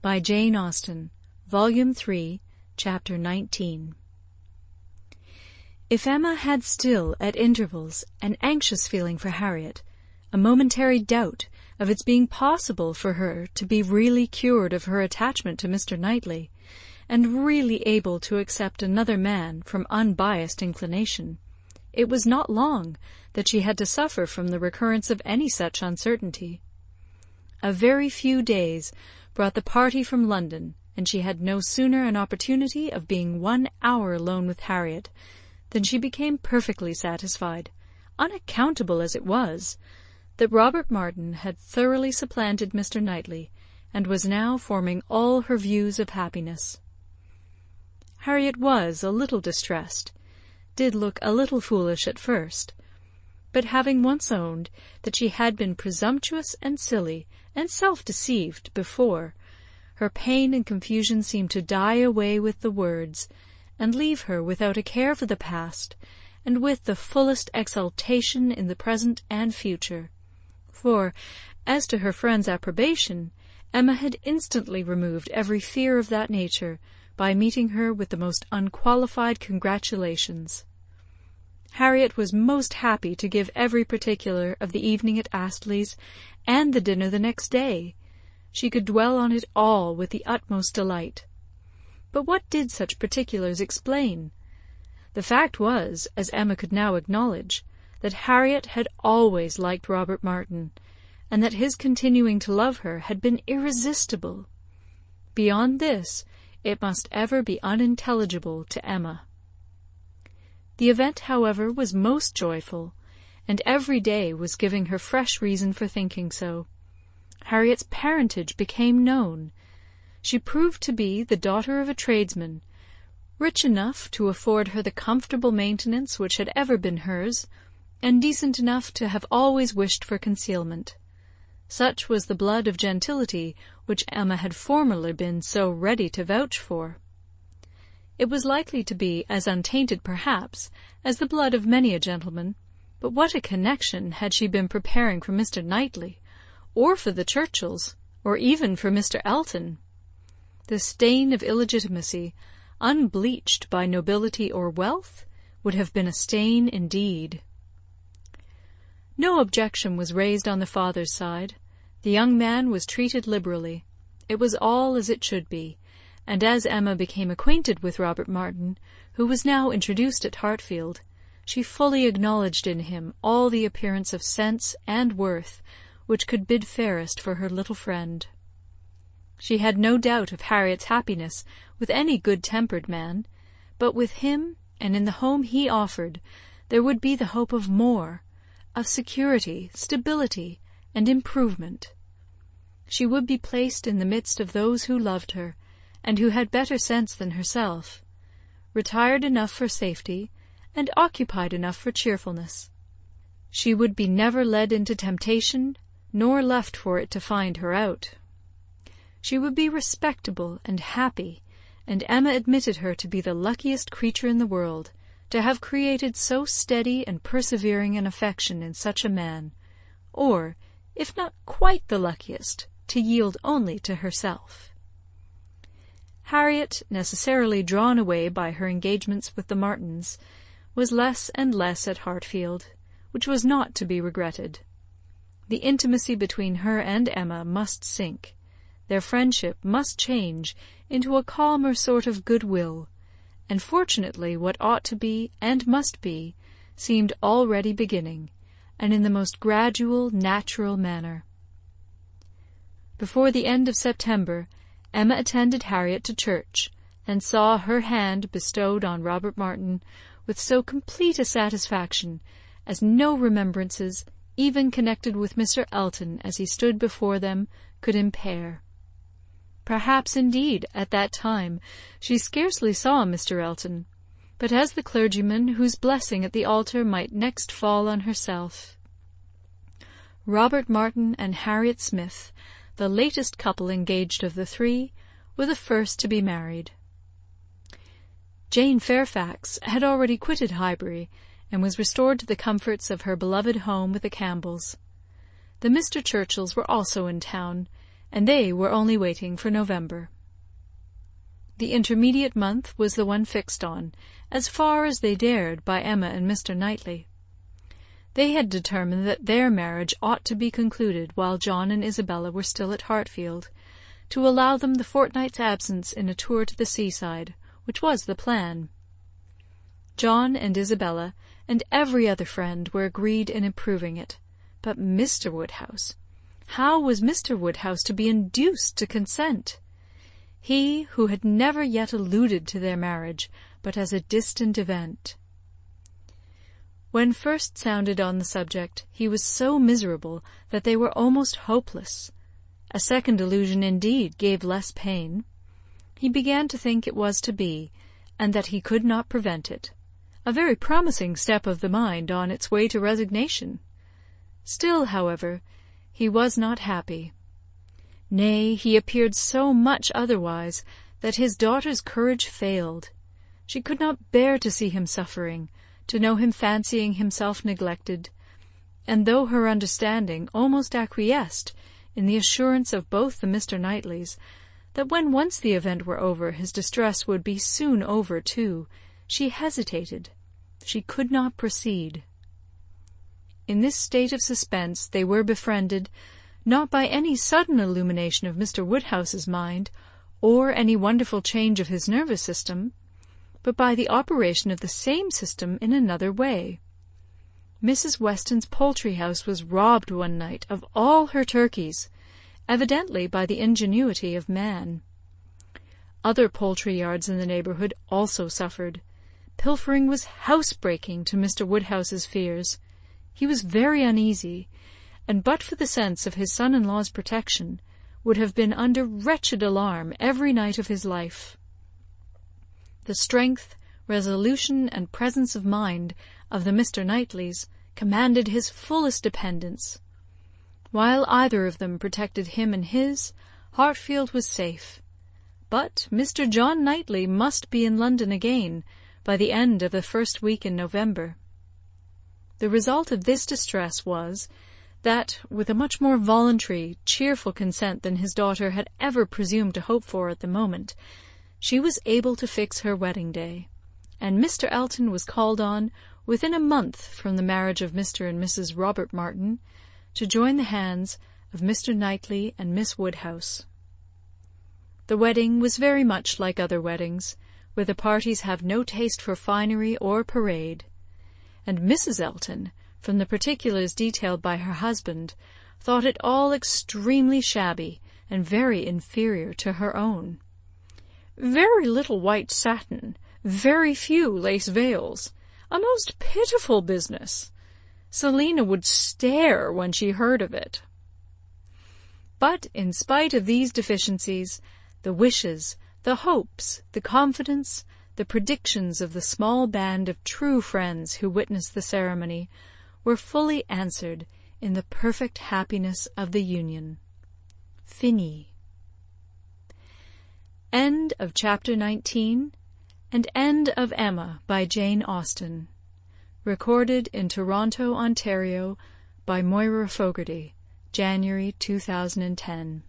by Jane Austen, Volume 3, Chapter 19. If Emma had still, at intervals, an anxious feeling for Harriet, a momentary doubt of its being possible for her to be really cured of her attachment to Mr. Knightley, and really able to accept another man from unbiassed inclination, it was not long that she had to suffer from the recurrence of any such uncertainty. A very few days brought the party from London, and she had no sooner an opportunity of being 1 hour alone with Harriet than she became perfectly satisfied, unaccountable as it was, that Robert Martin had thoroughly supplanted Mr. Knightley, and was now forming all her views of happiness. Harriet was a little distressed, did look a little foolish at first, but having once owned that she had been presumptuous and silly and self-deceived before, her pain and confusion seemed to die away with the words, and leave her without a care for the past, and with the fullest exultation in the present and future. For, as to her friend's approbation, Emma had instantly removed every fear of that nature by meeting her with the most unqualified congratulations. Harriet was most happy to give every particular of the evening at Astley's and the dinner the next day. She could dwell on it all with the utmost delight. But what did such particulars explain? The fact was, as Emma could now acknowledge, that Harriet had always liked Robert Martin, and that his continuing to love her had been irresistible. Beyond this, it must ever be unintelligible to Emma. The event, however, was most joyful, and every day was giving her fresh reason for thinking so. Harriet's parentage became known. She proved to be the daughter of a tradesman, rich enough to afford her the comfortable maintenance which had ever been hers, and decent enough to have always wished for concealment. Such was the blood of gentility which Emma had formerly been so ready to vouch for. It was likely to be as untainted, perhaps, as the blood of many a gentleman, but what a connection had she been preparing for Mr. Knightley, or for the Churchills, or even for Mr. Elton! The stain of illegitimacy, unbleached by nobility or wealth, would have been a stain indeed. No objection was raised on the father's side. The young man was treated liberally. It was all as it should be, and as Emma became acquainted with Robert Martin, who was now introduced at Hartfield, she fully acknowledged in him all the appearance of sense and worth which could bid fairest for her little friend. She had no doubt of Harriet's happiness with any good-tempered man, but with him, and in the home he offered, there would be the hope of more, of security, stability, and improvement. She would be placed in the midst of those who loved her, and who had better sense than herself, retired enough for safety, and occupied enough for cheerfulness. She would be never led into temptation, nor left for it to find her out. She would be respectable and happy, and Emma admitted her to be the luckiest creature in the world, to have created so steady and persevering an affection in such a man, or, if not quite the luckiest, to yield only to herself. Harriet, necessarily drawn away by her engagements with the Martins, was less and less at Hartfield, which was not to be regretted. The intimacy between her and Emma must sink. Their friendship must change into a calmer sort of good-will, and fortunately what ought to be, and must be, seemed already beginning, and in the most gradual, natural manner. Before the end of September, Emma attended Harriet to church, and saw her hand bestowed on Robert Martin with so complete a satisfaction as no remembrances, even connected with Mr. Elton as he stood before them, could impair. Perhaps, indeed, at that time she scarcely saw Mr. Elton, but as the clergyman whose blessing at the altar might next fall on herself. Robert Martin and Harriet Smith, the latest couple engaged of the three, were the first to be married. Jane Fairfax had already quitted Highbury, and was restored to the comforts of her beloved home with the Campbells. The Mr. Churchills were also in town, and they were only waiting for November. The intermediate month was the one fixed on, as far as they dared, by Emma and Mr. Knightley. They had determined that their marriage ought to be concluded while John and Isabella were still at Hartfield, to allow them the fortnight's absence in a tour to the seaside, which was the plan. John and Isabella and every other friend were agreed in approving it, but Mr. Woodhouse, how was Mr. Woodhouse to be induced to consent? He who had never yet alluded to their marriage but as a distant event. When first sounded on the subject, he was so miserable that they were almost hopeless. A second allusion, indeed, gave less pain. He began to think it was to be, and that he could not prevent it. A very promising step of the mind on its way to resignation. Still, however, he was not happy. Nay, he appeared so much otherwise that his daughter's courage failed. She could not bear to see him suffering, to know him fancying himself neglected, and though her understanding almost acquiesced in the assurance of both the Mr. Knightleys that when once the event were over his distress would be soon over too, she hesitated. She could not proceed. In this state of suspense they were befriended, not by any sudden illumination of Mr. Woodhouse's mind, or any wonderful change of his nervous system, but by the operation of the same system in another way. Mrs. Weston's poultry-house was robbed one night of all her turkeys, evidently by the ingenuity of man. Other poultry-yards in the neighbourhood also suffered. Pilfering was house-breaking to Mr. Woodhouse's fears. He was very uneasy, and but for the sense of his son-in-law's protection, would have been under wretched alarm every night of his life. The strength, resolution, and presence of mind of the Mr. Knightleys commanded his fullest dependence. While either of them protected him and his, Hartfield was safe. But Mr. John Knightley must be in London again by the end of the first week in November. The result of this distress was, that, with a much more voluntary, cheerful consent than his daughter had ever presumed to hope for at the moment, she was able to fix her wedding day, and Mr. Elton was called on, within a month from the marriage of Mr. and Mrs. Robert Martin, to join the hands of Mr. Knightley and Miss Woodhouse. The wedding was very much like other weddings, where the parties have no taste for finery or parade, and Mrs. Elton, from the particulars detailed by her husband, thought it all extremely shabby and very inferior to her own. Very little white satin, very few lace veils, a most pitiful business. Selina would stare when she heard of it. But in spite of these deficiencies, the wishes, the hopes, the confidence, the predictions of the small band of true friends who witnessed the ceremony were fully answered in the perfect happiness of the union. Fini. End of Chapter 19 and End of Emma by Jane Austen. Recorded in Toronto, Ontario by Moira Fogarty, January 2010.